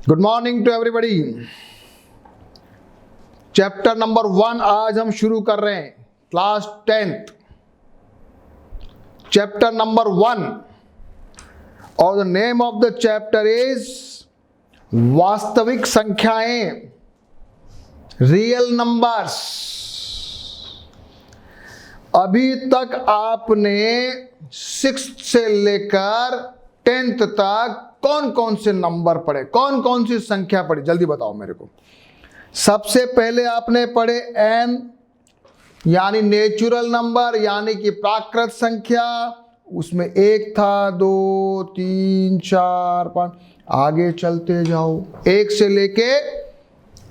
Good morning to everybody. Chapter number 1 आज हम शुरू कर रहे हैं, क्लास 10th, चैप्टर नंबर 1 और the name of the chapter is वास्तविक संख्याएं, रियल नंबर्स। अभी तक आपने 6th से लेकर 10th तक कौन कौन से नंबर पढ़े, कौन कौन सी संख्या पढ़ी, जल्दी बताओ मेरे को। सबसे पहले आपने पढ़े n यानी नेचुरल नंबर, यानी कि प्राकृत संख्या। उसमें 1 था, 2, 3, 4, 5, आगे चलते जाओ, 1 से लेके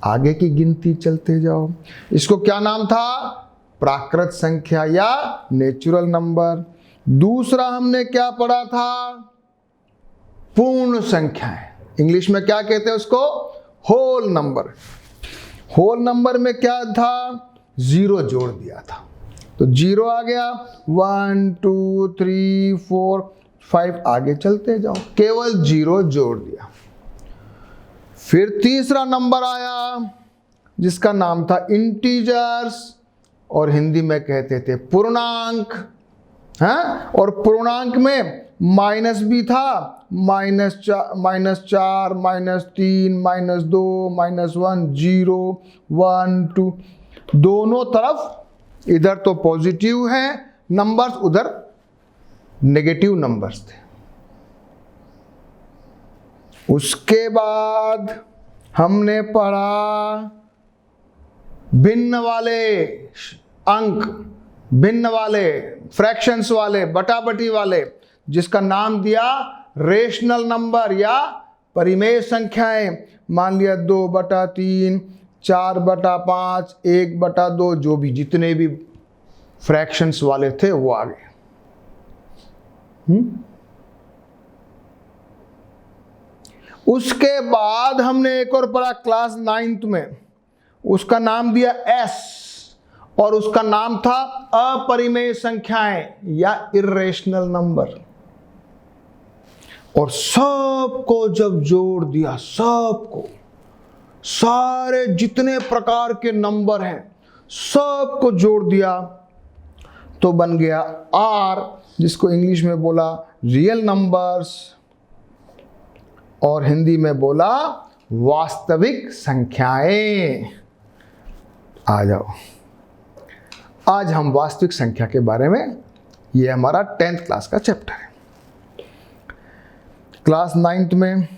आगे की गिनती चलते जाओ। इसको क्या नाम था? प्राकृत संख्या या नेचुरल नंबर। दूसरा हमने क्या पढ़ा था? पूर्ण संख्याएं। इंग्लिश में क्या कहते हैं उसको? Whole number. होल नंबर में क्या था? 0 जोड़ दिया था, तो 0 आ गया। 1 2 3 4 5 आगे चलते जाओ, केवल 0 जोड़ दिया। फिर तीसरा नंबर आया जिसका नाम था इंटीजर्स, और हिंदी में कहते थे पूर्णांक। हाँ, और पूर्णांक में माइनस भी था, -4, -3, -2, -1, 0, 1 2, दोनों तरफ इधर तो पॉजिटिव है नंबर्स, उधर नेगेटिव नंबर्स थे। उसके बाद हमने पढ़ा भिन्न वाले अंक, भिन्न वाले फ्रैक्शंस वाले, बटाबटी वाले, जिसका नाम दिया रेशनल नंबर या परिमेय संख्याएं। मान लिया 2/3, 4/5, 1/2, जो भी जितने भी फ्रैक्शंस वाले थे वो आ गए। उसके बाद हमने एक और पढ़ा क्लास 9th में, उसका नाम दिया एस, और उसका नाम था अपरिमेय संख्याएं या इर्रेशनल नंबर। और सबको जब जोड़ दिया, सबको, सारे जितने प्रकार के नंबर हैं सबको जोड़ दिया, तो बन गया आर, जिसको इंग्लिश में बोला रियल नंबर्स और हिंदी में बोला वास्तविक संख्याएं। आ जाओ, आज हम वास्तविक संख्या के बारे में, ये हमारा 10th क्लास का चैप्टर है। क्लास 9th में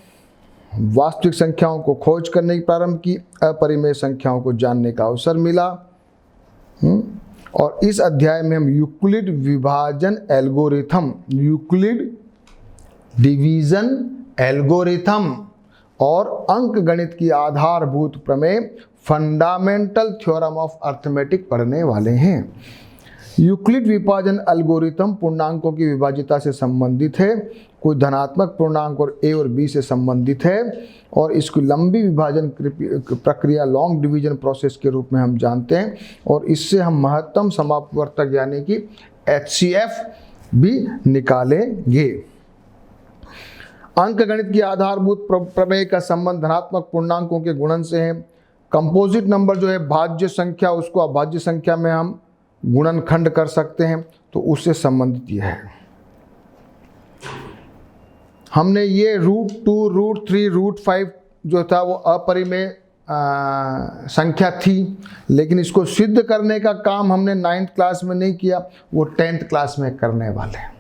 वास्तविक संख्याओं को खोज करने की प्रारंभ की, अपरिमेय संख्याओं को जानने का अवसर मिला। और इस अध्याय में हम यूक्लिड विभाजन एल्गोरिथम, यूक्लिड डिवीजन एल्गोरिथम और अंक गणित की आधारभूत प्रमेय, फंडामेंटल थ्योरम ऑफ अर्थमेटिक पढ़ने वाले हैं। यूक्लिड विभाजन एल्गोरिथम पूर्णांकों की विभाज्यता से संबंधित है, कोई धनात्मक पूर्णांक और ए और बी से संबंधित है, और इसकी लंबी विभाजन प्रक्रिया लॉन्ग डिवीजन प्रोसेस के रूप में हम जानते हैं, और इससे हम महत्तम समापवर्तक यानी कि HCF भी निकालेंगे। अंक गणित की आधारभूत प्रमेय का संबंध धनात्मक पूर्णांकों के गुणन से है। कंपोजिट नंबर जो है भाज्य संख्या, उसको अभाज्य संख्या में हम गुणनखंड कर सकते हैं, तो उससे संबंधित यह है। हमने ये √2, √3, √5 जो था वो अपरिमेय संख्या थी, लेकिन इसको सिद्ध करने का काम हमने 9th क्लास में नहीं किया, वो 10th क्लास में करने वाले हैं।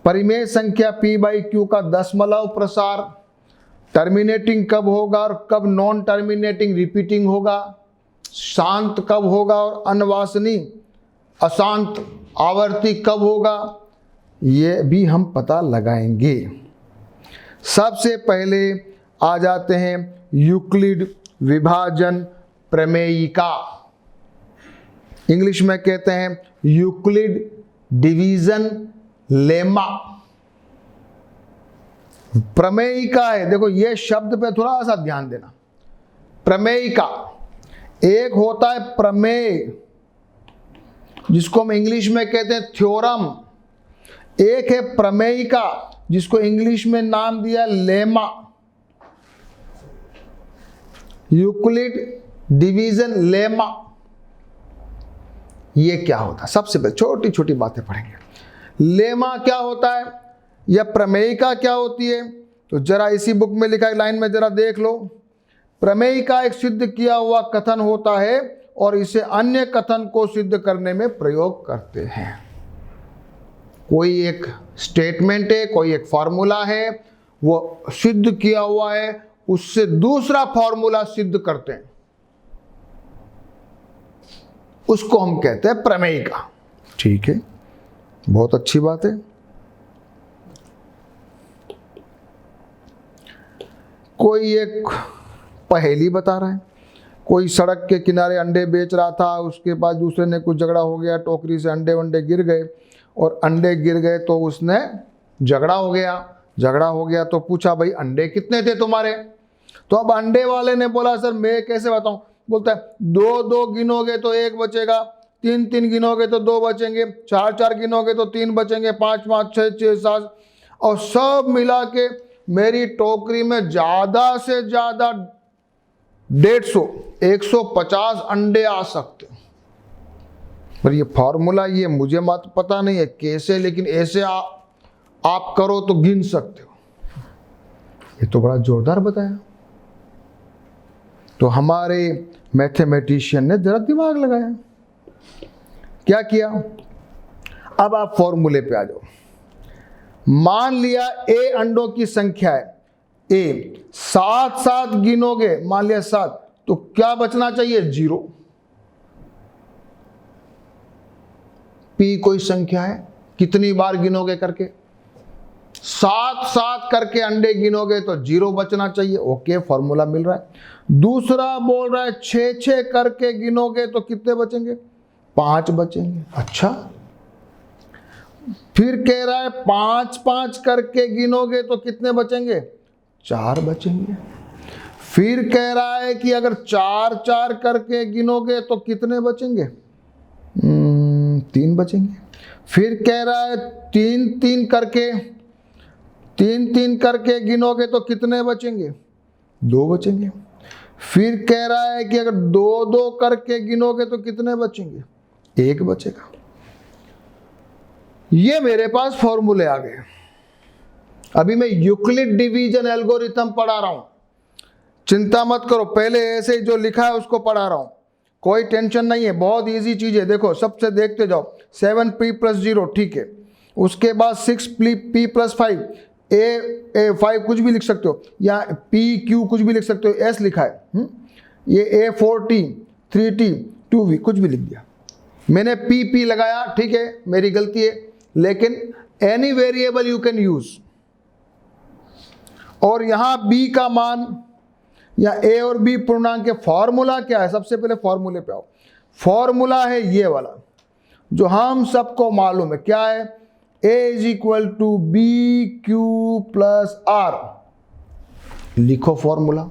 परिमेय संख्या p/q का दशमलव प्रसार, टर्मिनेटिंग कब होगा और कब नॉन टर्मिनेटिंग रिपीटिंग होगा, शांत कब होगा और अनवासनी अशांत आवर्ती कब होगा, ये भी हम पता लगाएंगे। सबसे पहले आ जाते हैं यूक्लिड विभाजन प्रमेयिका, इंग्लिश में कहते हैं यूक्लिड डिवीजन लेमा। प्रमेयिका है, देखो ये शब्द पे थोड़ा सा ध्यान देना। प्रमेयिका, एक होता है प्रमेय जिसको हम इंग्लिश में कहते हैं थ्योरम, एक है प्रमेयिका जिसको इंग्लिश में नाम दिया लेमा। यूक्लिड डिवीजन लेमा, ये क्या होता है? सबसे पहले छोटी छोटी बातें पढ़ेंगे। लेमा क्या होता है या प्रमेयिका क्या होती है? तो जरा इसी बुक में लिखा है, लाइन में जरा देख लो। प्रमेयिका एक सिद्ध किया हुआ कथन होता है और इसे अन्य कथन को सिद्ध करने में प्रयोग करते हैं। कोई एक स्टेटमेंट है, कोई एक फॉर्मूला है, वो सिद्ध किया हुआ है, उससे दूसरा फॉर्मूला सिद्ध करते हैं, उसको हम कहते हैं प्रमेयिका। ठीक है, बहुत अच्छी बात है। कोई एक पहेली बता रहा है, कोई सड़क के किनारे अंडे बेच रहा था, उसके बाद दूसरे ने कुछ झगड़ा हो गया, टोकरी से अंडे वंडे गिर गए और अंडे गिर गए तो उसने झगड़ा हो गया तो पूछा भाई अंडे कितने थे तुम्हारे? तो अब अंडे वाले ने बोला सर मैं कैसे बताऊं? बोलता है 2-2 गिनोगे तो 1 बचेगा, 3-3 गिनोगे तो 2 बचेंगे, 4-4 गिनोगे तो 3 बचेंगे, 5-5, 6-6, 7 और सब मिला के मेरी टोकरी में ज्यादा से ज्यादा 150 अंडे आ सकते। पर ये फॉर्मूला ये मुझे मत पता नहीं है कैसे, लेकिन ऐसे आप करो तो गिन सकते हो। ये तो बड़ा जोरदार बताया। तो हमारे मैथमेटिशियन ने जरा दिमाग लगाया, क्या किया? अब आप फॉर्मूले पे आ जाओ। मान लिया ए अंडों की संख्या है, ए 7-7 गिनोगे, मान लिया 7, तो क्या बचना चाहिए? 0। पी कोई संख्या है, कितनी बार गिनोगे करके 7-7 करके अंडे गिनोगे तो 0 बचना चाहिए। ओके, फॉर्मूला मिल रहा है। दूसरा बोल रहा है 6-6 करके गिनोगे तो कितने बचेंगे? 5 बचेंगे। अच्छा, फिर कह रहा है 5-5 करके गिनोगे तो कितने बचेंगे? 4 बचेंगे। फिर कह रहा है कि अगर 4-4 करके गिनोगे तो कितने बचेंगे? 3 बचेंगे। फिर कह रहा है 3-3 करके गिनोगे तो कितने बचेंगे? 2 बचेंगे। फिर कह रहा है कि अगर 2-2 करके गिनोगे तो कितने बचेंगे? 1 बचेगा। ये मेरे पास फॉर्मूले आ गए। अभी मैं यूक्लिड डिवीजन एल्गोरिथम पढ़ा रहा हूं, चिंता मत करो, पहले ऐसे ही जो लिखा है उसको पढ़ा रहा हूं, कोई टेंशन नहीं है, बहुत इजी चीज है। देखो सबसे देखते जाओ, 7p + 0, ठीक है। उसके बाद 6p + 5, a 5 कुछ भी लिख सकते हो, या pq कुछ भी लिख सकते हो, s लिखा है। ये a 4t 3t 2v कुछ भी लिख दिया, मैंने p लगाया, ठीक है, मेरी गलती है, लेकिन any variable you can use. और यहां b का मान या a और b पूर्णांक के फॉर्मूला क्या है? सबसे पहले फॉर्मूले पे आओ। फॉर्मूला है ये वाला जो हम सबको मालूम है, क्या है? a = bq + r। लिखो फॉर्मूला,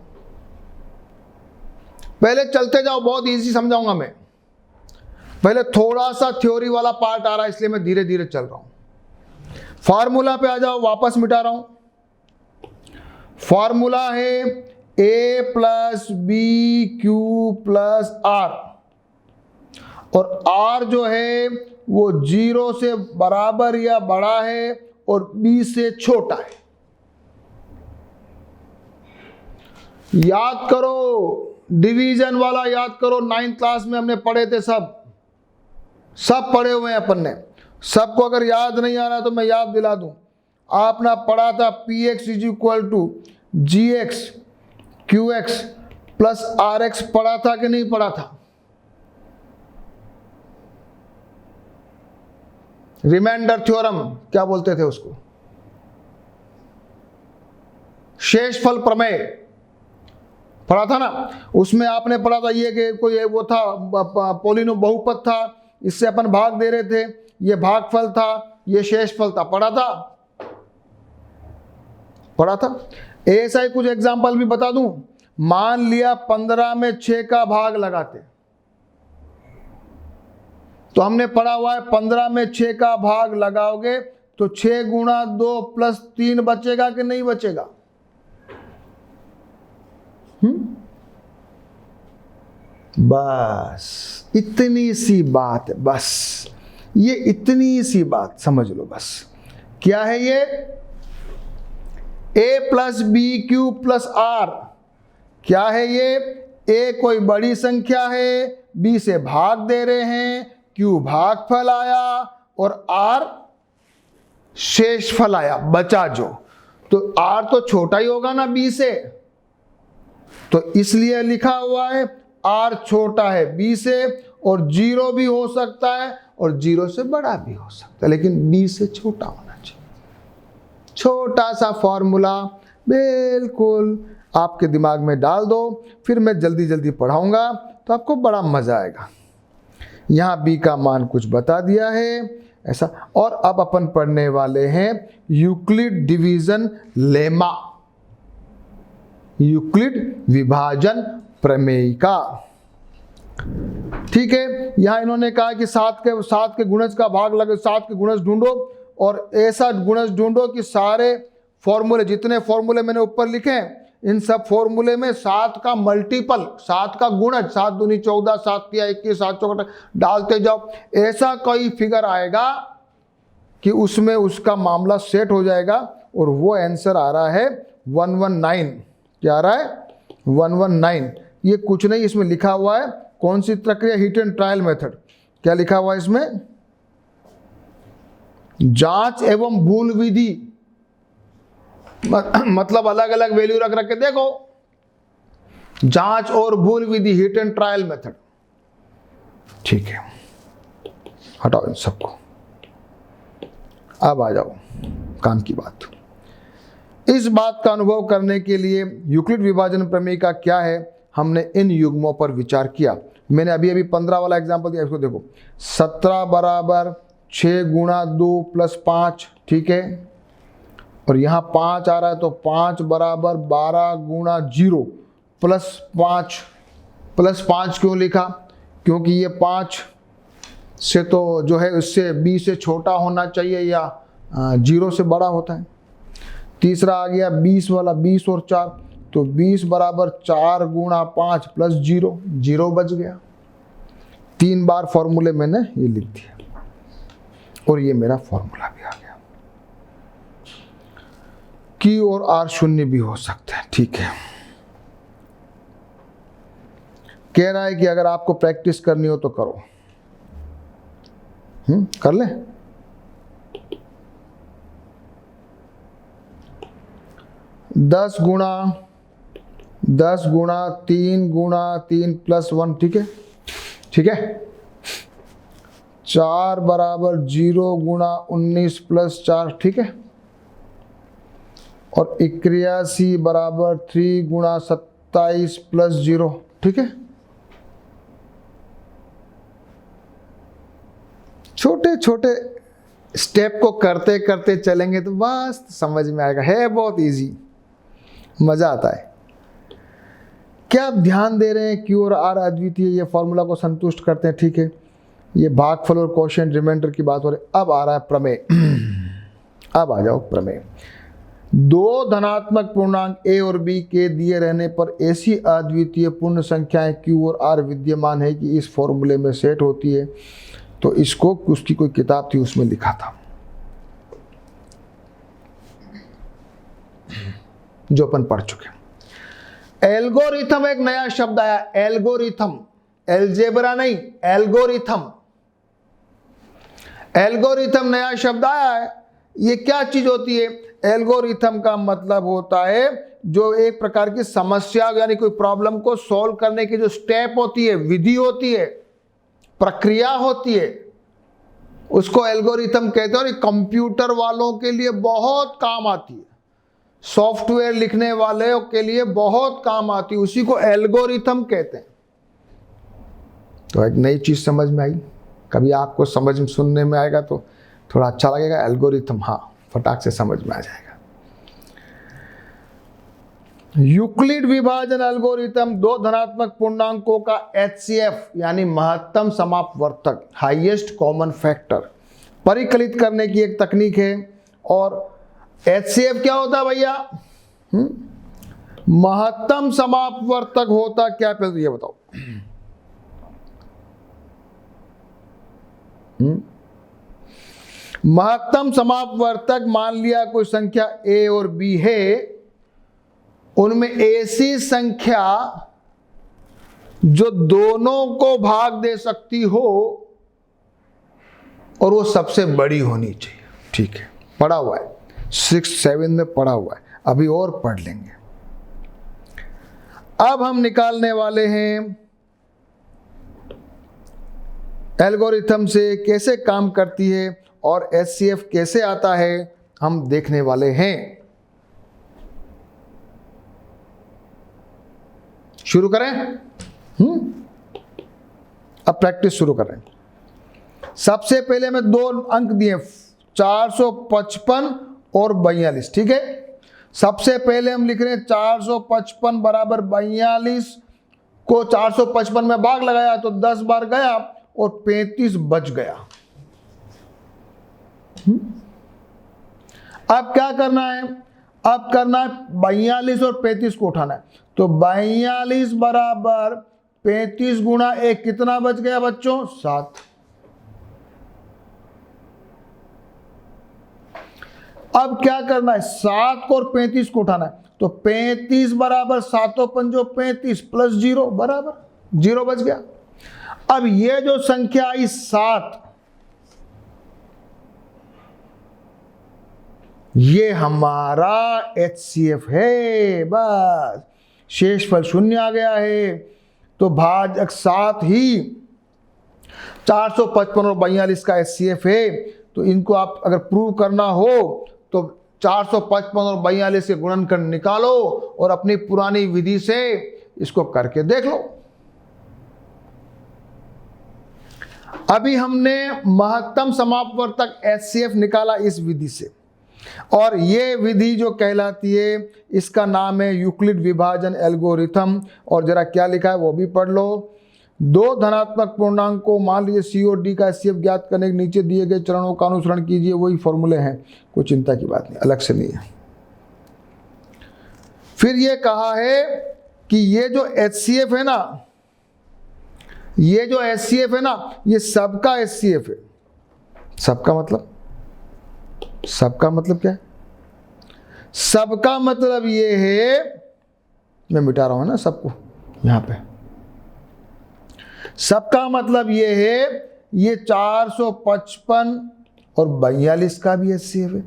पहले चलते जाओ, बहुत इजी समझाऊंगा मैं। पहले थोड़ा सा थ्योरी वाला पार्ट आ रहा है इसलिए मैं धीरे धीरे चल रहा हूं। फॉर्मूला पे आ जाओ, वापस मिटा रहा हूं। फॉर्मूला है a + bq + r, और r जो है वो 0 से बराबर या बड़ा है और b से छोटा है। याद करो, डिवीजन वाला याद करो, 9th क्लास में हमने पढ़े थे, सब पढ़े हुए हैं अपन ने। सबको अगर याद नहीं आ रहा तो मैं याद दिला दूं। आपने पढ़ा था px = gx qx + rx, पढ़ा था कि नहीं पढ़ा था? रिमाइंडर थ्योरम क्या बोलते थे उसको? शेषफल प्रमेय पढ़ा था ना। उसमें आपने पढ़ा था ये कि कोई वो था, पोलिनो बहुपद था, इससे अपन भाग दे रहे थे, ये भागफल था, ये शेषफल था, पढ़ा था। ऐसा ही कुछ एग्जांपल भी बता दूं। मान लिया 15 में 6 का भाग लगाते, तो हमने पढ़ा हुआ है 15 में 6 का भाग लगाओगे तो 6 × 2 + 3 बचेगा कि नहीं बचेगा? बस इतनी सी बात है, बस ये इतनी सी बात समझ लो बस। क्या है ये? a plus b q plus r. क्या है ये? a कोई बड़ी संख्या है, b से भाग दे रहे हैं, q भागफल आया और r शेषफल आया, बचा जो। तो r तो छोटा ही होगा ना b से, तो इसलिए लिखा हुआ है r छोटा है b से, और 0 भी हो सकता है और 0 से बड़ा भी हो सकता है, लेकिन b से छोटा होना चाहिए। छोटा सा फॉर्मूला बिल्कुल आपके दिमाग में डाल दो, फिर मैं जल्दी जल्दी पढ़ाऊंगा तो आपको बड़ा मजा आएगा। यहाँ b का मान कुछ बता दिया है ऐसा। और अब अपन पढ़ने वाले हैं यूक्लिड डिवीजन लेमा, यूक्लिड विभाजन प्रमेय का। ठीक है, यहां इन्होंने कहा कि 7 के गुणज का भाग लगे, 7 के गुणज ढूंढो, और ऐसा गुणज ढूंढो कि सारे फॉर्मूले, जितने फॉर्मूले मैंने ऊपर लिखे हैं, इन सब फॉर्मूले में 7 का मल्टीपल, 7 का गुणज, 7 दूनी 14, 7 तिया 21, 7 चौकट डालते जाओ। ऐसा कोई फिगर आएगा कि उसमें उसका मामला सेट हो जाएगा, और वो आंसर आ रहा है 119। क्या आ रहा है? 119। ये कुछ नहीं, इसमें लिखा हुआ है कौन सी प्रक्रिया? Hit and trial method. क्या लिखा हुआ है इसमें? जांच एवं भूल विधि, मतलब अलग अलग वैल्यू रख के देखो, जांच और भूल विधि, हिट एंड ट्रायल मेथड। ठीक है, हटाओ इन सबको, अब आ जाओ काम की बात। इस बात का अनुभव करने के लिए यूक्लिड विभाजन प्रमेय का क्या है, हमने इन युग्मों पर विचार किया। मैंने अभी 15 वाला एग्जांपल दिया, इसको देखो। 17 बराबर 6 गुणा 2 प्लस 5, ठीक है, और यहाँ 5 आ रहा है, तो 5 बराबर 12 गुणा 0 प्लस 5। प्लस 5 क्यों लिखा? क्योंकि ये 5 से तो जो है उससे b से छोटा होना चाहिए या 0 से बड़ा होता है। तीसरा आ गया 20 वाला, 20 और 4, तो 20 बराबर 4 गुणा 5 प्लस 0, 0 बच गया। 3 बार फॉर्मूले मैंने ये लिख दिया, और ये मेरा फॉर्मूला भी आ गया। Q और R शून्य भी हो सकते हैं, ठीक है। कह रहा है कि अगर आपको प्रैक्टिस करनी हो तो करो, कर ले। दस गुणा 3 गुणा 3 प्लस 1, ठीक है, ठीक है। 4 बराबर 0 गुणा 19 प्लस 4, ठीक है, और 81 बराबर 3 गुणा 27 प्लस 0, ठीक है। छोटे छोटे स्टेप को करते करते चलेंगे तो बस समझ में आएगा, है बहुत इजी, मजा आता है। क्या आप ध्यान दे रहे हैं? Q और R अद्वितीय, ये फॉर्मूला को संतुष्ट करते हैं, ठीक है। ये भागफल और कोशेंट रिमाइंडर की बात हो रही है। अब आ रहा है प्रमेय। अब आ जाओ प्रमेय। 2 धनात्मक पूर्णांक a और b के दिए रहने पर ऐसी अद्वितीय पूर्ण संख्याएं Q और R विद्यमान है कि इस फॉर्मूले में सेट होती है। तो इसको उसकी कोई किताब थी, उसमें लिखा था, जो अपन पढ़ चुके। एल्गोरिथम एक नया शब्द आया, एल्गोरिथम, एल्जेब्रा नहीं, एल्गोरिथम। एल्गोरिथम नया शब्द आया है। ये क्या चीज होती है? एल्गोरिथम का मतलब होता है जो एक प्रकार की समस्या यानी कोई प्रॉब्लम को सॉल्व करने की जो स्टेप होती है, विधि होती है, प्रक्रिया होती है, उसको एल्गोरिथम कहते हैं। और ये कंप्यूटर वालों के लिए बहुत काम आती है, सॉफ्टवेयर लिखने वालों के लिए बहुत काम आती है, उसी को एल्गोरिथम कहते हैं। तो एक नई चीज समझ में आई, कभी आपको समझ में सुनने में आएगा तो थोड़ा अच्छा लगेगा। एल्गोरिथम, हाँ, फटाक से समझ में आ जाएगा। यूक्लिड विभाजन एल्गोरिथम 2 धनात्मक पूर्णांकों का HCF यानी महत्तम समापवर्तक, हाईएस्ट कॉमन फैक्टर, परिकलित करने की एक तकनीक है। और HCF क्या होता है भैया? महत्तम समापवर्तक होता क्या, पहले तो ये बताओ। महत्तम समापवर्तक मान लिया कोई संख्या a और b है, उनमें ऐसी संख्या जो दोनों को भाग दे सकती हो और वो सबसे बड़ी होनी चाहिए। ठीक है, पढ़ा हुआ है 6, 7 में पढ़ा हुआ है, अभी और पढ़ लेंगे। अब हम निकालने वाले हैं एल्गोरिथम से कैसे काम करती है और HCF कैसे आता है, हम देखने वाले हैं। शुरू करें? अब प्रैक्टिस शुरू करें। सबसे पहले मैं 2 अंक दिए 455 और 42। ठीक है, सबसे पहले हम लिख रहे हैं 455 बराबर 42 को 455 में भाग लगाया तो 10 बार गया और 35 बच गया। अब क्या करना है? अब करना है 42 और 35 को उठाना है। तो 42 बराबर 35 गुणा 1 कितना बच गया बच्चों? 7। अब क्या करना है? 7 को और 35 को उठाना है। तो 35 बराबर 7 पंजो 35 प्लस 0 बराबर 0 बच गया। अब ये जो संख्या आई 7, ये हमारा HCF है। बस शेषफल 0 आ गया है। तो भाजक 7 ही 455 और 42 का HCF है। तो इनको आप अगर प्रूव करना हो तो 455 और 42 के गुणनखंड निकालो और अपनी पुरानी विधि से इसको करके देख लो। अभी हमने महत्तम समापवर्तक HCF निकाला इस विधि से, और ये विधि जो कहलाती है इसका नाम है यूक्लिड विभाजन एल्गोरिथम। और जरा क्या लिखा है वो भी पढ़ लो। 2 धनात्मक पूर्णांक को मान लीजिए C और D का HCF ज्ञात करने के नीचे दिए गए चरणों का अनुसरण कीजिए। वही फॉर्मूले हैं, कोई चिंता की बात नहीं, अलग से नहीं है। फिर ये कहा है कि ये जो HCF है ना, ये जो HCF है ना, ये सबका HCF है। सबका मतलब, सबका मतलब क्या है? सबका मतलब ये है, मैं मिटा रहा हूं ना सबको यहां पे। सबका मतलब ये है, ये 455 और 42 का भी HCF है,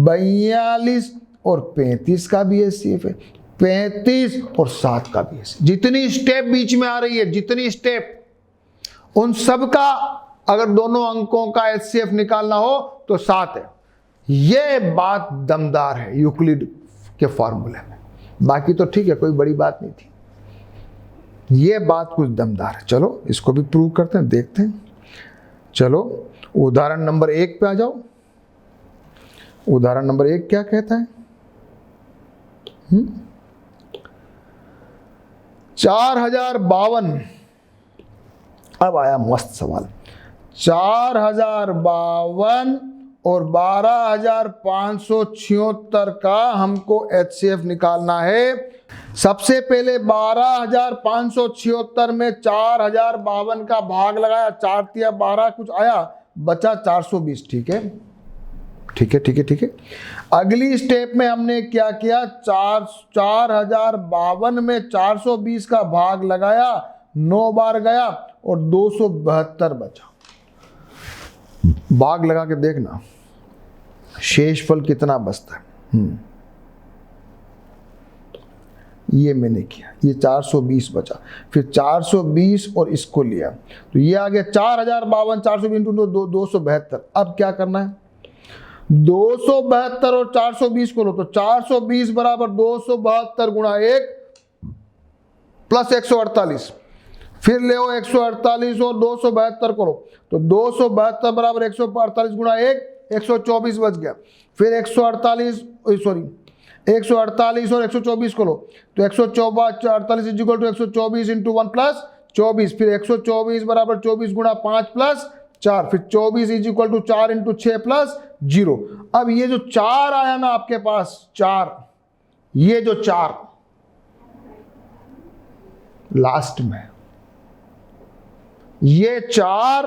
42 और 35 का भी HCF है, 35 और 7 का भी HCF। जितनी स्टेप बीच में आ रही है, जितनी स्टेप, उन सब का अगर दोनों अंकों का HCF निकालना हो तो 7 है। ये बात दमदार है यूक्लिड के फॉर्मूले में। बाकी तो ठीक है, कोई बड़ी बात नहीं थी, ये बात कुछ दमदार है। चलो इसको भी प्रूव करते हैं, देखते हैं। चलो उदाहरण नंबर 1 पे आ जाओ। उदाहरण नंबर 1 क्या कहता है? 4052। अब आया मस्त सवाल। 4052 और 12576 का हमको HCF निकालना है। सबसे पहले 12576 में 4052 का भाग लगाया, 4 तिया 12 कुछ आया, बचा 420। ठीक है, ठीक है, ठीक है, ठीक है। अगली स्टेप में हमने क्या किया? 4052 में 420 का भाग लगाया, 9 बार गया और 272 बचा। भाग लगा के देखना शेषफल कितना बचता है। ये मैंने किया, ये 420 बचा, फिर 420 और इसको लिया तो ये आ गया 4052, 420 इंटू 272। अब क्या करना है? 272 और 420 को लो तो 420 बराबर 272 गुणा 1 प्लस 148। फिर ले 148 और 272 करो तो 272 बराबर 148 गुणा 1 124 बच गया। फिर 148 और 124 को लो तो 148 इक्वल टू 124 इंटू 1 प्लस 24। फिर 124 बराबर 24 गुणा 5 प्लस 4। फिर 24 is equal to 4 into 6 plus 0। अब ये जो 4 आया ना आपके पास, 4, ये जो 4 लास्ट में, ये 4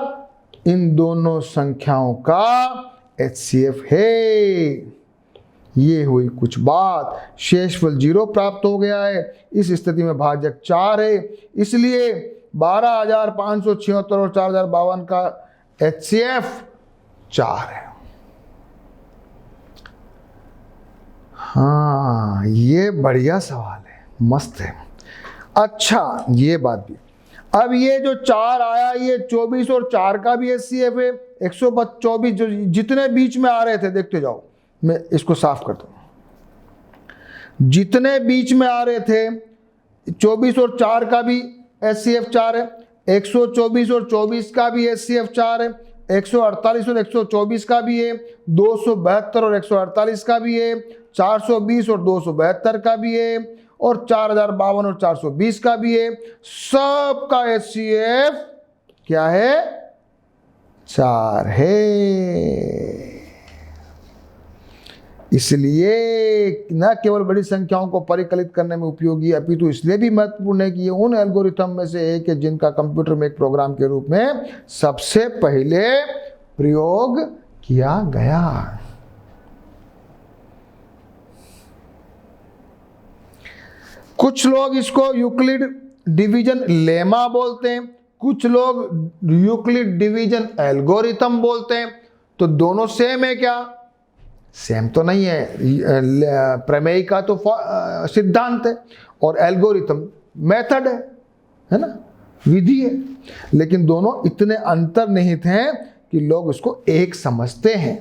इन दोनों संख्याओं का HCF है। ये हुई कुछ बात। शेषफल 0 प्राप्त हो गया है। इस स्थिति में भाजक 4 है, इसलिए 12,576 और 4,052 का HCF 4 है। हाँ, ये बढ़िया सवाल है, मस्त है। अच्छा, ये बात भी, अब ये जो 4 आया, ये 24 और 4 का भी HCF है। 124 जो जितने बीच में आ रहे थे, देखते जाओ, मैं इसको साफ करता हूं। जितने बीच में आ रहे थे 24 और 4 का भी HCF 4 है, 124 और 24 का भी HCF 4 है, 148 और 124 का भी है, 272 और 148 का भी है, 420 और 272 का भी है, और 4,052 और 420 का भी है। सबका HCF क्या है? 4 है। इसलिए न केवल बड़ी संख्याओं को परिकलित करने में उपयोगी, अपितु इसलिए भी महत्वपूर्ण है कि ये उन एल्गोरिथम में से एक है जिनका कंप्यूटर में एक प्रोग्राम के रूप में सबसे पहले प्रयोग किया गया। कुछ लोग इसको यूक्लिड डिवीजन लेमा बोलते हैं, कुछ लोग यूक्लिड डिवीजन एल्गोरिथम बोलते हैं। तो दोनों सेम है क्या? सेम तो नहीं है। प्रमेय का तो सिद्धांत है और एल्गोरिथम मेथड है ना, विधि है। लेकिन दोनों इतने अंतर्निहित हैं कि लोग उसको एक समझते हैं।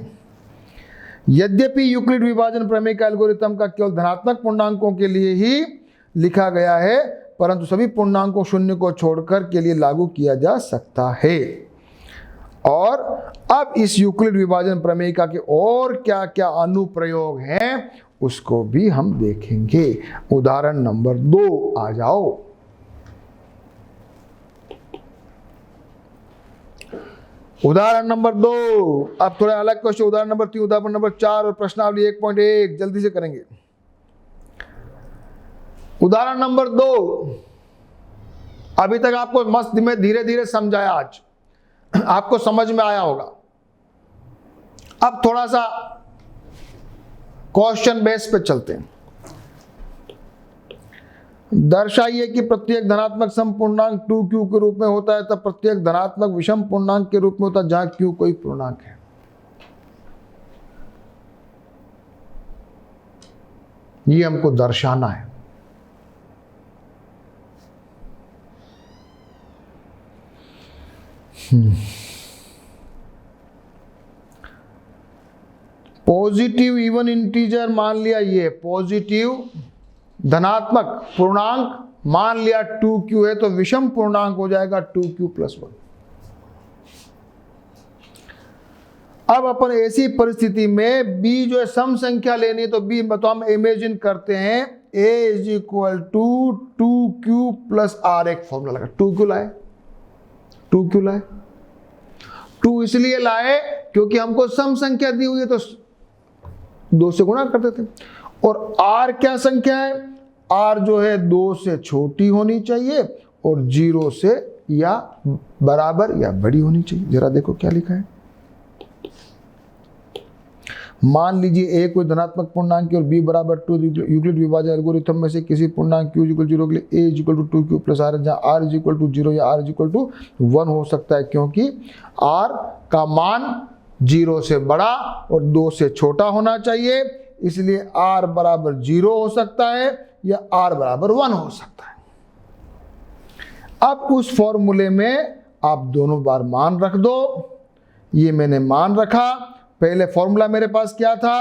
यद्यपि यूक्लिड विभाजन प्रमेय का एल्गोरिथम का केवल धनात्मक पूर्णांकों के लिए ही लिखा गया है, परंतु सभी पूर्णांकों शून्य को छोड़कर के लिए लागू किया जा सकता है। और अब इस यूक्लिड विभाजन प्रमेयिका के और क्या क्या अनुप्रयोग हैं उसको भी हम देखेंगे। उदाहरण नंबर 2 आ जाओ। उदाहरण नंबर 2। अब थोड़ा अलग क्वेश्चन। उदाहरण नंबर 3, उदाहरण नंबर 4 और प्रश्नावली 1.1 जल्दी से करेंगे। उदाहरण नंबर 2। अभी तक आपको मस्त में धीरे धीरे समझाया, आज आपको समझ में आया होगा। अब थोड़ा सा क्वेश्चन बेस पे चलते हैं। दर्शाइए कि प्रत्येक धनात्मक सम पूर्णांक 2q के रूप में होता है, तब प्रत्येक धनात्मक विषम पूर्णांक के रूप में होता है जहां q कोई पूर्णांक है। ये हमको दर्शाना है। पॉजिटिव इवन इंटीजर मान लिया, ये पॉजिटिव धनात्मक पूर्णांक मान लिया 2q है, तो विषम पूर्णांक हो जाएगा 2q + 1। अब अपन ऐसी परिस्थिति में b जो है सम संख्या लेनी है, तो b तो हम इमेजिन करते हैं a = 2q + r। एक फॉर्मूला लगा, 2q लाए, 2q लाए। 2 इसलिए लाए क्योंकि हमको सम संख्या दी हुई है, तो 2 से गुणा कर देते। और r क्या संख्या है? r जो है 2 से छोटी होनी चाहिए और 0 से या बराबर या बड़ी होनी चाहिए। जरा देखो क्या लिखा है। मान लीजिए a कोई धनात्मक पूर्णांक है और b = 2। यूक्लिड विभाजन एल्गोरिथम में से किसी पूर्णांक q = 0 के लिए a = 2q + r, जहां r = 0 या r = 1 हो सकता है, क्योंकि r का मान 0 से बड़ा और 2 से छोटा होना चाहिए। इसलिए r = 0 हो सकता है या r = 1 हो सकता है। अब उस फॉर्मूले में आप दोनों बार मान रख दो। ये मैंने मान रखा। पहले फॉर्मूला मेरे पास क्या था?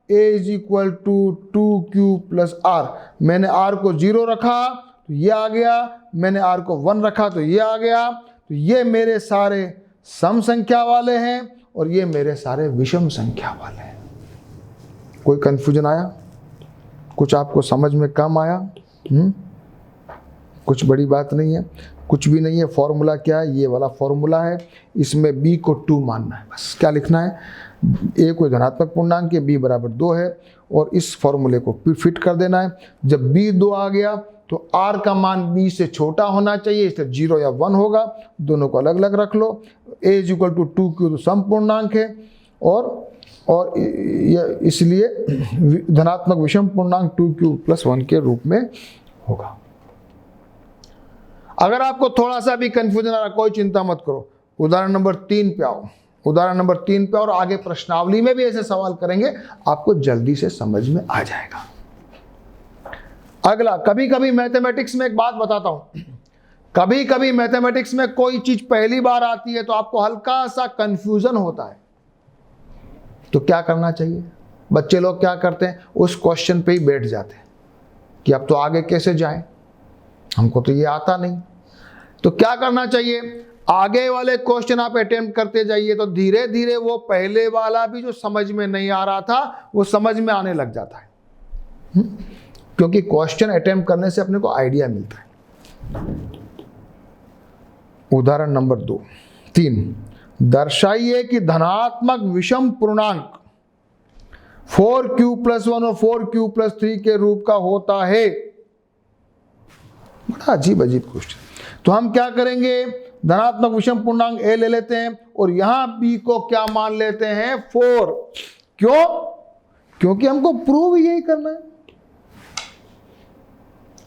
a = 2q + r। मैंने r को 0 रखा तो ये आ गया, मैंने r को 1 रखा तो ये आ गया। तो ये मेरे सारे सम संख्या वाले हैं और ये मेरे सारे विषम संख्या वाले हैं। कोई कंफ्यूजन आया? कुछ आपको समझ में कम आया? कुछ बड़ी बात नहीं है, कुछ भी नहीं है। फॉर्मूला क्या है? ये वाला फॉर्मूला है। इसमें b को 2 मानना है, बस। क्या लिखना है? a कोई धनात्मक पूर्णांक है, b = 2 है, और इस फॉर्मूले को फिट कर देना है। जब b 2 आ गया तो r का मान b से छोटा होना चाहिए, इसलिए 0 या 1 होगा। दोनों को अलग अलग रख लो। a is equal to 2q तो सम पूर्णांक है और इसलिए धनात्मक विषम पूर्णांक 2q + 1 के रूप में होगा। अगर आपको थोड़ा सा भी कंफ्यूजन आ रहा, कोई चिंता मत करो, उदाहरण नंबर 3 पे आओ। उदाहरण नंबर 3 पे और आगे प्रश्नावली में भी ऐसे सवाल करेंगे, आपको जल्दी से समझ में आ जाएगा। अगला, कभी कभी मैथमेटिक्स में एक बात बताता हूं, कभी कभी मैथमेटिक्स में कोई चीज पहली बार आती है तो आपको हल्का सा कंफ्यूजन होता है, तो क्या करना चाहिए? बच्चे लोग क्या करते हैं, उस क्वेश्चन पे ही बैठ जाते हैं कि अब तो आगे कैसे जाएं, हमको तो ये आता नहीं। तो क्या करना चाहिए, आगे वाले क्वेश्चन आप अटेम्प्ट करते जाइए, तो धीरे धीरे वो पहले वाला भी जो समझ में नहीं आ रहा था वो समझ में आने लग जाता है। क्योंकि क्वेश्चन अटेम्प्ट करने से अपने को आइडिया मिलता है। उदाहरण नंबर 3, दर्शाइए कि धनात्मक विषम पूर्णांक 4q + 1 और 4q + 3 के रूप का होता है। बड़ा अजीब क्वेश्चन। तो हम क्या करेंगे, धनात्मक विषम पूर्णांक a ले लेते हैं और यहां b को क्या मान लेते हैं, 4। क्यों? क्योंकि हमको प्रूव यही करना है।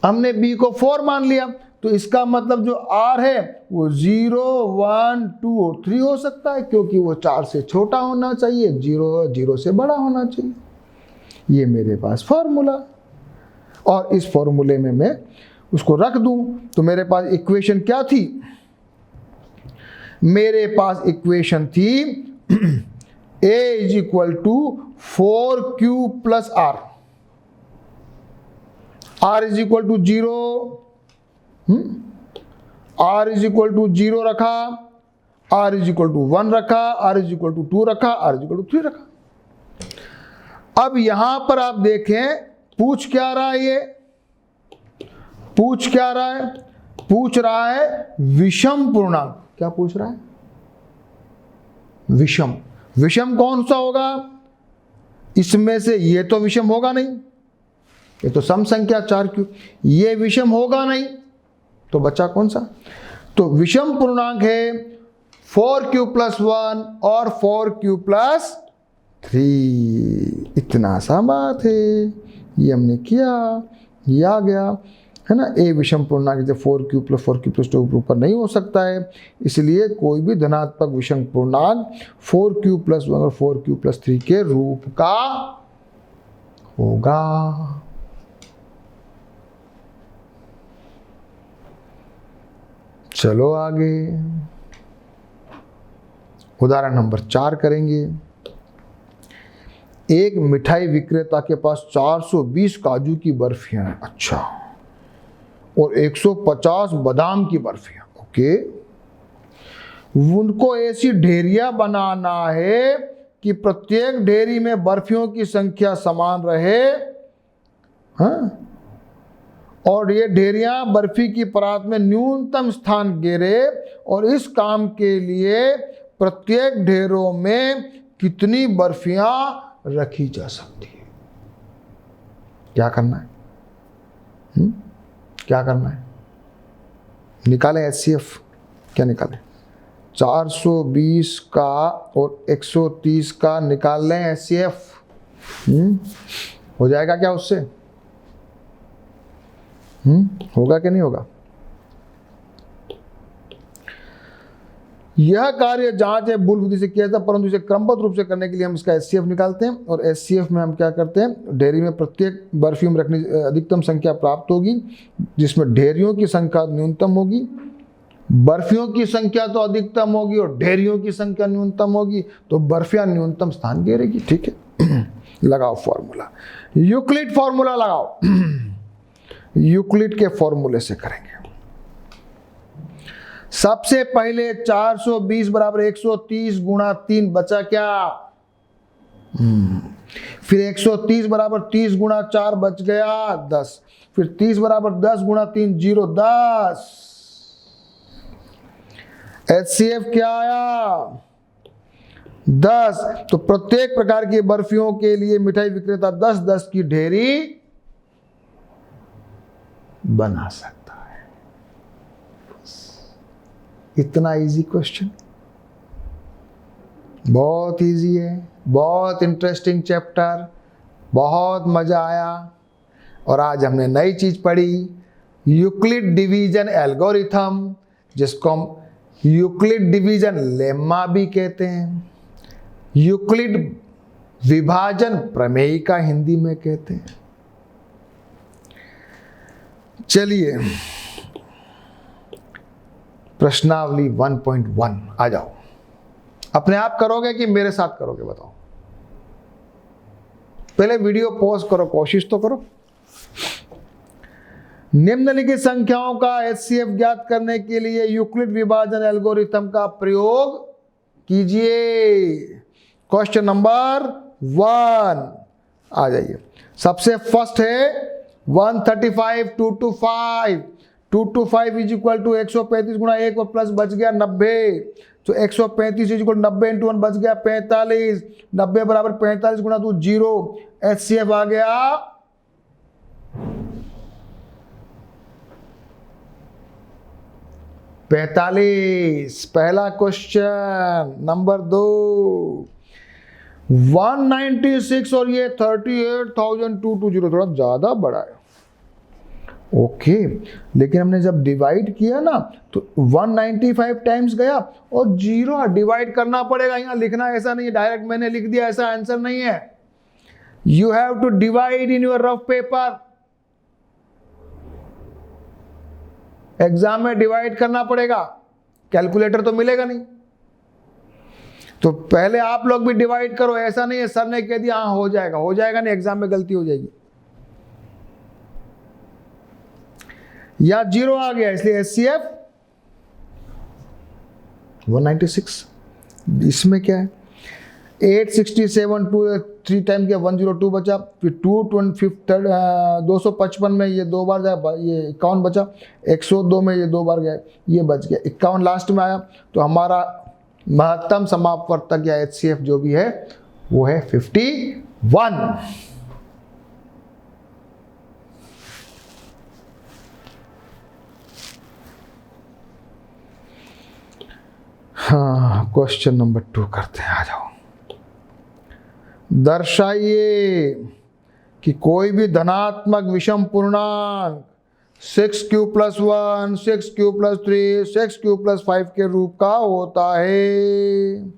हमने b को 4 मान लिया, तो इसका मतलब जो r है वो 0, 1, 2 और 3 हो सकता है, क्योंकि वो 4 से छोटा होना चाहिए, 0 से बड़ा होना चाहिए। ये मेरे पास फॉर्मूला, और इस फॉर्मूले में मैं उसको रख दूं तो मेरे पास इक्वेशन क्या थी, मेरे पास इक्वेशन थी a is equal to 4q + r is equal to 0, r is equal to 0 रखा, r इज इक्वल टू 1 रखा, r इज इक्वल टू 2 रखा, r इज इक्वल टू 3 रखा। अब यहां पर आप देखें पूछ क्या रहा है, ये पूछ क्या रहा है, पूछ रहा है विषम पूर्णांक। क्या पूछ रहा है, विषम। विषम कौन सा होगा, इसमें से ये तो विषम होगा नहीं, ये तो सम संख्या 4q, ये विषम होगा नहीं, तो बचा कौन सा, तो विषम पूर्णांक है 4q + 1 और 4q + 3। इतना सा बात है, ये हमने किया, ये आ गया है ना। a विषम पूर्णांक जब 4q + 4q + 2 ऊपर नहीं हो सकता है, इसलिए कोई भी धनात्मक विषम पूर्णांक 4q + 1 और 4q + 3 के रूप का होगा। चलो आगे, उदाहरण नंबर 4 करेंगे। एक मिठाई विक्रेता के पास 420 काजू की बर्फियां, अच्छा, और 150 बादाम की बर्फियां, ओके। उनको ऐसी ढेरियां बनाना है कि प्रत्येक ढेरी में बर्फियों की संख्या समान रहे, हाँ, और ये ढेरियां बर्फी की परात में न्यूनतम स्थान घेरे, और इस काम के लिए प्रत्येक ढेरों में कितनी बर्फियां रखी जा सकती है। क्या करना है, क्या करना है, निकालें HCF। क्या निकालें, 420 का और 130 का निकाल लें HCF। हो जाएगा क्या उससे, होगा कि नहीं होगा। यह कार्य जांच है भूल बुद्धि से किया था, परंतु इसे क्रमबद्ध रूप से करने के लिए हम इसका HCF निकालते हैं, और HCF में हम क्या करते हैं, ढेरी में प्रत्येक बर्फी में रखने अधिकतम संख्या प्राप्त होगी, जिसमें ढेरियों की संख्या न्यूनतम होगी, बर्फियों की संख्या तो अधिकतम होगी और ढेरियों की संख्या न्यूनतम होगी, तो बर्फियां न्यूनतम स्थान घेरेगी। ठीक है, लगाओ फॉर्मूला, यूक्लिड फॉर्मूला लगाओ। यूक्लिड के फॉर्मूले से करेंगे। सबसे पहले 420 बराबर 130 गुणा 3 बचा क्या, फिर 130 बराबर 30 गुणा 4 बच गया 10, फिर 30 बराबर 10 गुणा 3 0 10। HCF क्या आया 10। तो प्रत्येक प्रकार की बर्फियों के लिए मिठाई विक्रेता 10-10 की ढेरी बना सकता है। इतना इजी क्वेश्चन, बहुत इजी है, बहुत इंटरेस्टिंग चैप्टर, बहुत मजा आया। और आज हमने नई चीज पढ़ी, यूक्लिड डिवीजन एल्गोरिथम, जिसको हम यूक्लिड डिवीजन लेम्मा भी कहते हैं, यूक्लिड विभाजन प्रमेयिका हिंदी में कहते हैं। चलिए प्रश्नावली 1.1 आ जाओ। अपने आप करोगे कि मेरे साथ करोगे बताओ? पहले वीडियो पॉज करो, कोशिश तो करो। निम्नलिखित संख्याओं का HCF ज्ञात करने के लिए यूक्लिड विभाजन एल्गोरिथम का प्रयोग कीजिए। क्वेश्चन नंबर 1 आ जाइए। सबसे फर्स्ट है 135 2 to 5, 2 to 5 is equal to 135 गुणा 1 और प्लस बच गया 90। तो 135 इज इक्वल 90 इंटू 1 बच गया 45, 90 बराबर 45 गुणा 2 0। HCF आ गया 45। पहला क्वेश्चन। नंबर 2 196 और ये 38,220, थोड़ा ज्यादा बड़ा है। ओके, लेकिन हमने जब डिवाइड किया ना तो 195 टाइम्स गया और 0 डिवाइड करना पड़ेगा। यहां लिखना ऐसा नहीं है, डायरेक्ट मैंने लिख दिया ऐसा आंसर नहीं है। You have to divide in your rough paper. Exam में डिवाइड करना पड़ेगा, कैलकुलेटर तो मिलेगा नहीं। तो पहले आप लोग भी डिवाइड करो, ऐसा नहीं है सर ने कह दिया हाँ हो जाएगा, हो जाएगा नहीं, एग्जाम में गलती हो जाएगी। या 0 आ गया इसलिए HCF 196। इसमें क्या है 867 3 टाइम किया 102 बचा, फिर 255 में ये 2 बार गया, ये 51 बचा, 102 में ये 2 बार गया, ये बच गया 51 लास्ट में आया। तो हमारा महत्तम समापवर्तक या HCF जो भी है वो है 51। हाँ, क्वेश्चन नंबर 2 करते हैं, आ जाओ। दर्शाइए कि कोई भी धनात्मक विषम पूर्णांक 6q + 1, 6q + 3, 6q + 5 के रूप का होता है।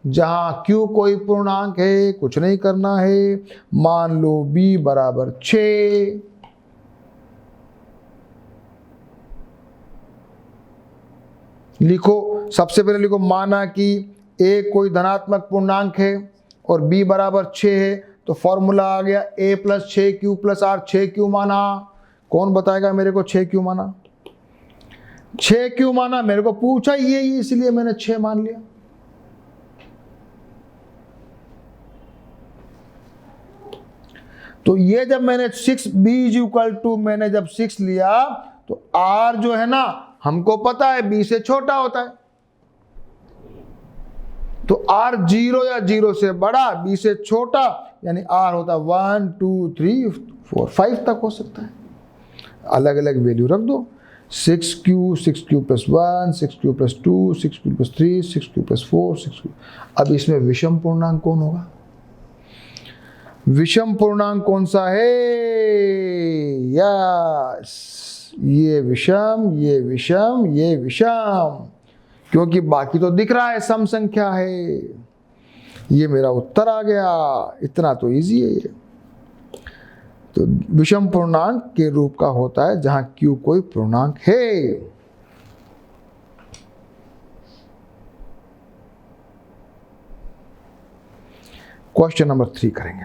जहां q कोई पूर्णांक है, कुछ नहीं करना है। मान लो b बराबर 6, लिखो। सबसे पहले लिखो माना कि a कोई धनात्मक पूर्णांक है और b बराबर 6 है, तो फॉर्मूला आ गया a + 6q + r। 6q माना, कौन बताएगा मेरे को 6q माना? 6q माना, मेरे को पूछा ये इसलिए मैंने 6 मान लिया। तो ये जब मैंने 6b = मैंने जब 6 लिया तो r जो है ना हमको पता है b से छोटा होता है, तो r 0 या 0 से बड़ा, b से छोटा, यानी r होता 1 2 3 4 5 तक हो सकता है। अलग अलग वैल्यू रख दो। 6q + 1, 6q + 2, 6q + 3, 6q + 4, 6q। अब इसमें विषम पूर्णांक कौन होगा? विषम पूर्णांक कौन सा है? यस, ये विषम, ये विषम, ये विषम, क्योंकि बाकी तो दिख रहा है सम संख्या है। ये मेरा उत्तर आ गया। इतना तो इजी है ये। तो विषम पूर्णांक के रूप का होता है जहां q कोई पूर्णांक है। क्वेश्चन नंबर 3 करेंगे।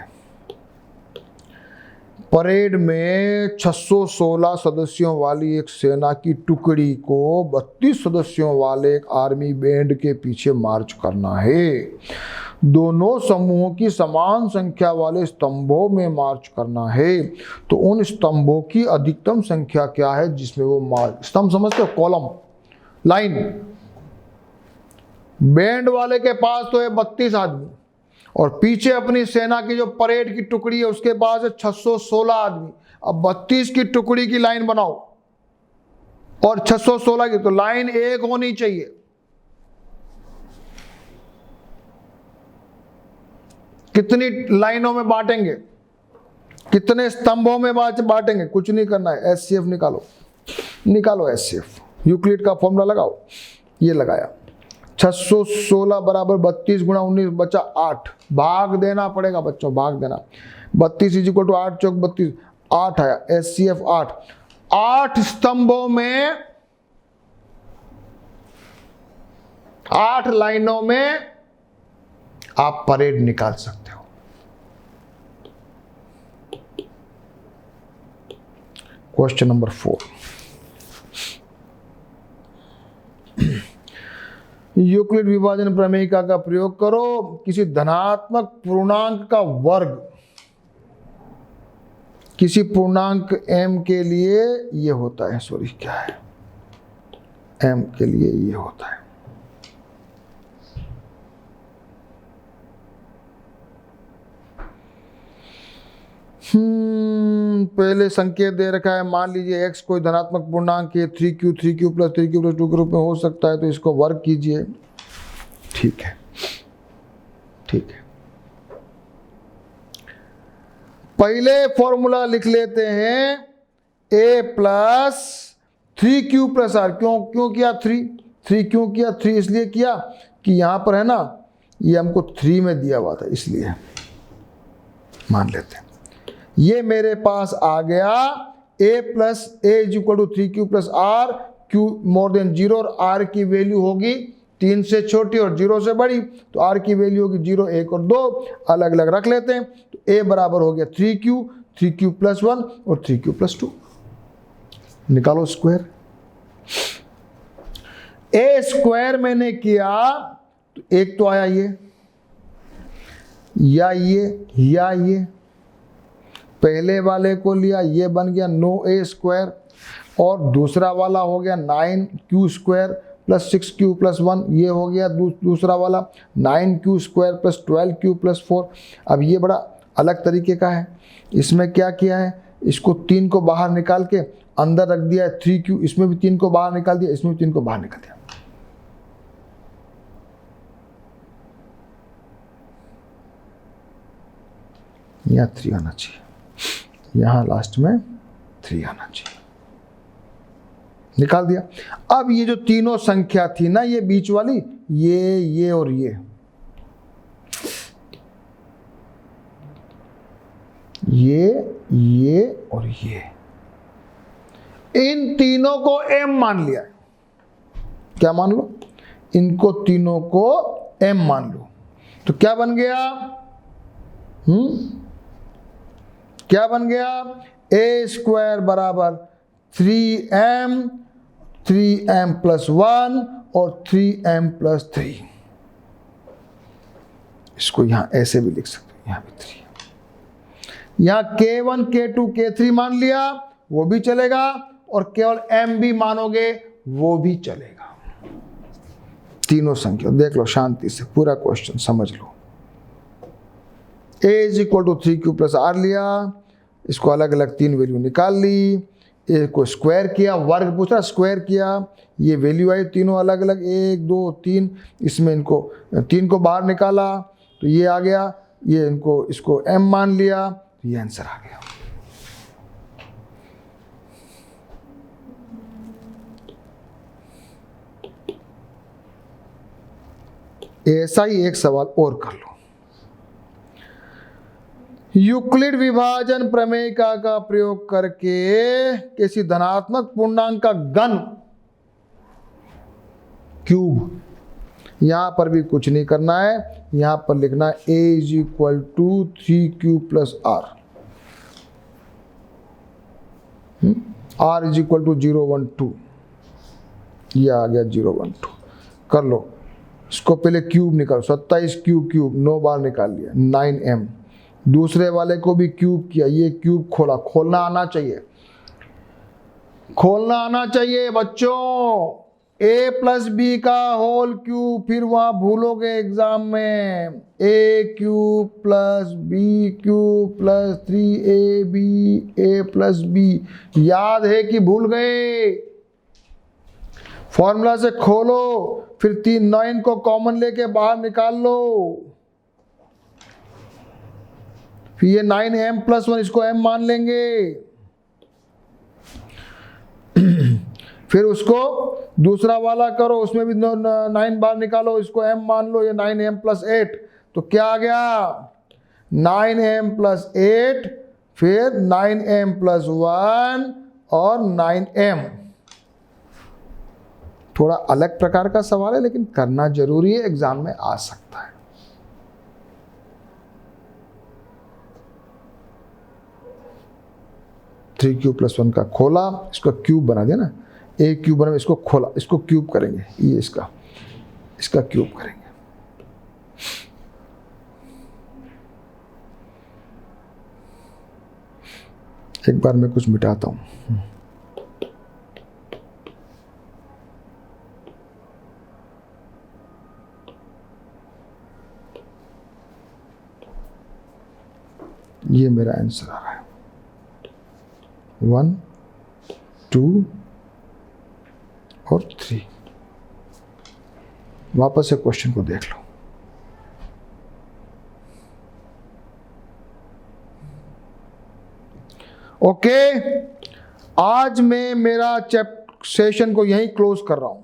परेड में 616 सदस्यों वाली एक सेना की टुकड़ी को 32 सदस्यों वाले एक आर्मी बैंड के पीछे मार्च करना है। दोनों समूहों की समान संख्या वाले स्तंभों में मार्च करना है। तो उन स्तंभों की अधिकतम संख्या क्या है जिसमें वो मार्च? स्तंभ समझते हो? Column, line. बैंड वाले के पास तो है 32 आदमी और पीछे अपनी सेना की जो परेड की टुकड़ी है उसके पास है 616 आदमी। अब 32 की टुकड़ी की लाइन बनाओ। और 616 की, तो लाइन एक होनी चाहिए। कितनी लाइनों में बांटेंगे, कितने स्तंभों में बांटेंगे, कुछ नहीं करना है। एचसीएफ निकालो एचसीएफ, यूक्लिड का फॉर्मूला लगाओ। ये लगाया 616 बराबर 32 गुणा 19 बचा 8। भाग देना पड़ेगा बच्चों, भाग देना। 32 इज इक्वल टू 8 चौक 32, 8 आया। एचसीएफ 8। 8 स्तंभों में 8 लाइनों में आप परेड निकाल सकते हो। क्वेश्चन नंबर 4, यूक्लिड विभाजन प्रमेयिका का प्रयोग करो। किसी धनात्मक पूर्णांक का वर्ग किसी पूर्णांक m के लिए ये होता है, सॉरी क्या है, m के लिए ये होता है। पहले संकेत दे रखा है, मान लीजिए x कोई धनात्मक पूर्णांक है, 3q प्लस 3q प्लस 2 के रूप में हो सकता है, तो इसको वर्ग कीजिए। ठीक है, ठीक है। पहले फॉर्मूला लिख लेते हैं, a plus 3q plus r। क्यों किया 3 क्यों किया 3? इसलिए किया कि यहां पर है ना, ये हमको 3 में दिया हुआ था, इसलिए मान लेते हैं। ये मेरे पास आ गया a plus a is equal to 3q plus r, q more than 0 और r की वैल्यू होगी 3 से छोटी और 0 से बड़ी, तो r की वैल्यू होगी 0, 1 और 2, अलग अलग रख लेते हैं। तो a बराबर हो गया 3q प्लस 1 और 3q प्लस 2। निकालो स्क्वायर। a स्क्वायर मैंने किया तो एक तो आया ये, या ये पहले वाले को लिया, ये बन गया 9a स्क्वायर, और दूसरा वाला हो गया 9q square plus 6q plus 1, ये हो गया दूसरा वाला 9q square plus 12q plus 4। अब ये बड़ा अलग तरीके का है। इसमें क्या किया है, इसको 3 को बाहर निकाल के अंदर रख दिया है 3q, इसमें भी 3 को बाहर निकाल दिया, इसमें भी 3 को बाहर निकाल दिया। यहाँ 3 आना चाहिए, यहाँ लास्ट में 3 आना चाहिए, निकाल दिया। अब ये जो तीनों संख्या थी ना, ये बीच वाली, ये और ये और ये, इन तीनों को m मान लिया। क्या मान लो? इनको तीनों को m मान लो। तो क्या बन गया? क्या बन गया? a स्क्वायर बराबर 3m प्लस 1 और 3m प्लस 3। इसको यहां ऐसे भी लिख सकते हो, यहां भी 3। यहां k1 k2 k3 मान लिया, वो भी चलेगा, और केवल m भी मानोगे वो भी चलेगा। तीनों संख्या देख लो शांति से, पूरा क्वेश्चन समझ लो। a is equal to 3q plus r लिया, इसको अलग अलग 3 वैल्यू निकाल ली, a को स्क्वायर किया, वर्ग पूछा स्क्वायर किया, ये वैल्यू आई तीनों अलग अलग 1 2 3, इसमें इनको 3 को बाहर निकाला तो ये आ गया, ये इनको इसको m मान लिया, तो ये आंसर आ गया। ऐसा ही एक सवाल और कर लो। यूक्लिड विभाजन प्रमेयिका का प्रयोग करके किसी धनात्मक पूर्णांक का घन क्यूब, यहां पर भी कुछ नहीं करना है, यहां पर लिखना है a is equal to 3q plus r, r is equal to 0 1 2, ये आ गया 0 1 2। कर लो इसको, पहले क्यूब निकालो, 27 क्यूब 9 बार निकाल लिया 9m। दूसरे वाले को भी क्यूब किया, ये क्यूब खोलना आना चाहिए, खोलना आना चाहिए बच्चों। a प्लस बी का होल क्यूब, फिर वहां भूलोगे एग्जाम में, a cube plus b cube plus 3ab a plus b, याद है कि भूल गए? फॉर्मूला से खोलो, फिर 9 को कॉमन लेके बाहर निकाल लो, फिर ये 9m+1 इसको m मान लेंगे, फिर उसको दूसरा वाला करो, उसमें भी 9 बार निकालो, इसको m मान लो, ये 9m+8, तो क्या आ गया 9m+8, फिर 9m+1 और 9m। थोड़ा अलग प्रकार का सवाल है लेकिन करना जरूरी है, एग्जाम में आ सकता है। थ्री क्यूब प्लस 1 का खोला, इसको क्यूब बना दिया ना, ए क्यूब बना, इसको खोला, इसको क्यूब करेंगे, ये इसका क्यूब करेंगे। एक बार मैं कुछ मिटाता हूं। ये मेरा आंसर आ रहा है 1, 2 और 3। वापस से क्वेश्चन को देख लो। ओके, आज मैं मेरा सेशन को यहीं क्लोज कर रहा हूं।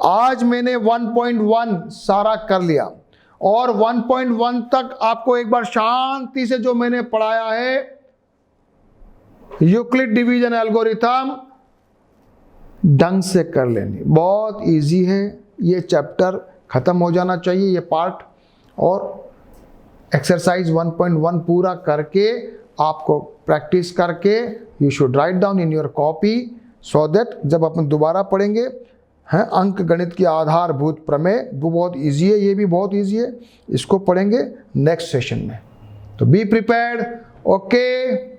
आज मैंने 1.1 सारा कर लिया और 1.1 तक आपको एक बार शांति से जो मैंने पढ़ाया है, यूक्लिड डिवीजन एल्गोरिथम ढंग से कर लेनी, बहुत इजी है। ये चैप्टर खत्म हो जाना चाहिए, ये पार्ट, और एक्सरसाइज 1.1 पूरा करके आपको प्रैक्टिस करके you should write down in your copy, so that जब अपन दोबारा पढ़ेंगे हैं अंक गणित की आधारभूत प्रमेय, वो बहुत इजी है, ये भी बहुत इजी है, इसको पढ़ेंगे नेक्स्ट सेशन में। तो बी प्रिपेयर्ड। ओके।